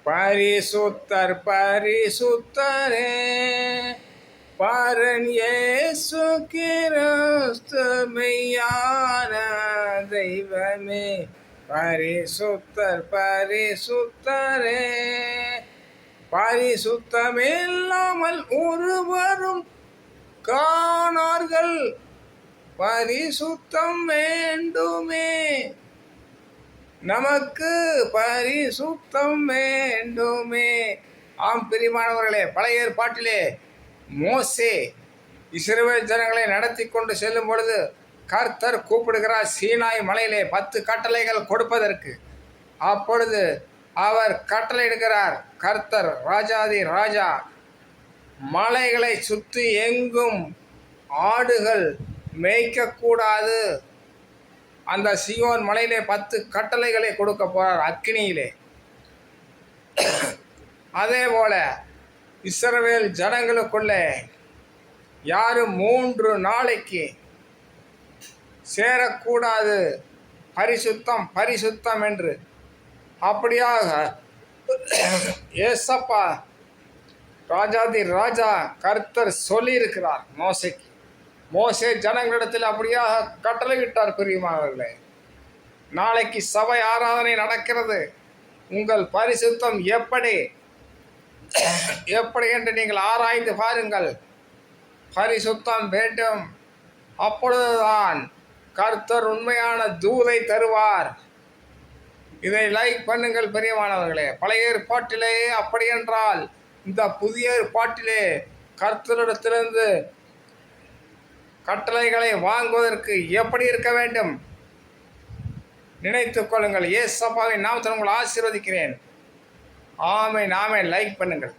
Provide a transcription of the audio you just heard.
பரிசுத்தர் பரிசுத்தரே, பரன் இயேசு கிறிஸ்து மெய்யான தெய்வமே. பரிசுத்தர் பரிசுத்தரே, பரிசுத்தமில்லாமல் ஒருவரும் காணார்கள், பரிசுத்தம் வேண்டுமே, நமக்கு பரிசுத்தம் வேண்டுமே. ஆம் பிரியமானவர்களே, பழைய ஏற்பாட்டிலே மோசே இஸ்ரவேல் ஜனங்களை நடத்தி கொண்டு செல்லும் பொழுது கர்த்தர் கூப்பிடுகிறார் சீனாய் மலையிலே 10 கட்டளைகள் கொடுப்பதற்கு. அப்பொழுது அவர் கட்டளையிடுகிறார், கர்த்தர் ராஜாதி ராஜா, மலைகளை சுற்றி எங்கும் ஆடுகள் மேய்க்கக்கூடாது. அந்த சீயோன் மலையிலே 10 கட்டளைகளை கொடுக்க போறார் அக்கினியிலே. அதே போல இஸ்ரவேல் ஜனங்களுக்குள்ளே யாரும் 3 நாளைக்கு சேரக்கூடாது, பரிசுத்தம் பரிசுத்தம் என்று. அப்படியாக ஏசப்பா ராஜாதி ராஜா கர்த்தர் சொல்லியிருக்கிறார் மோசைக்கு. மோசே ஜனங்களிடத்தில் அப்படியாக கட்டளையிட்டார். பிரியமானவர்களே, நாளைக்கு சபை ஆராதனை நடக்கிறது, உங்கள் பரிசுத்தம் எப்படி என்று நீங்கள் ஆராய்ந்து பாருங்கள். பரிசுத்தம் வேண்டும், அப்பொழுதுதான் கர்த்தர் உண்மையான தூதை தருவார். இதை லைக் பண்ணுங்கள் பிரியமானவர்களே. பழைய ஏற்பாட்டிலே அப்படி என்றால், இந்த புதிய ஏற்பாட்டிலே கர்த்தரிடத்திலிருந்து கட்டளைகளை வாங்குவதற்கு எப்படி இருக்க வேண்டும் நினைத்துக் கொள்ளுங்கள். ஏசப்பாவின் நாமத்தில் உங்களை ஆசீர்வதிக்கிறேன். ஆமென் ஆமென். லைக் பண்ணுங்கள்.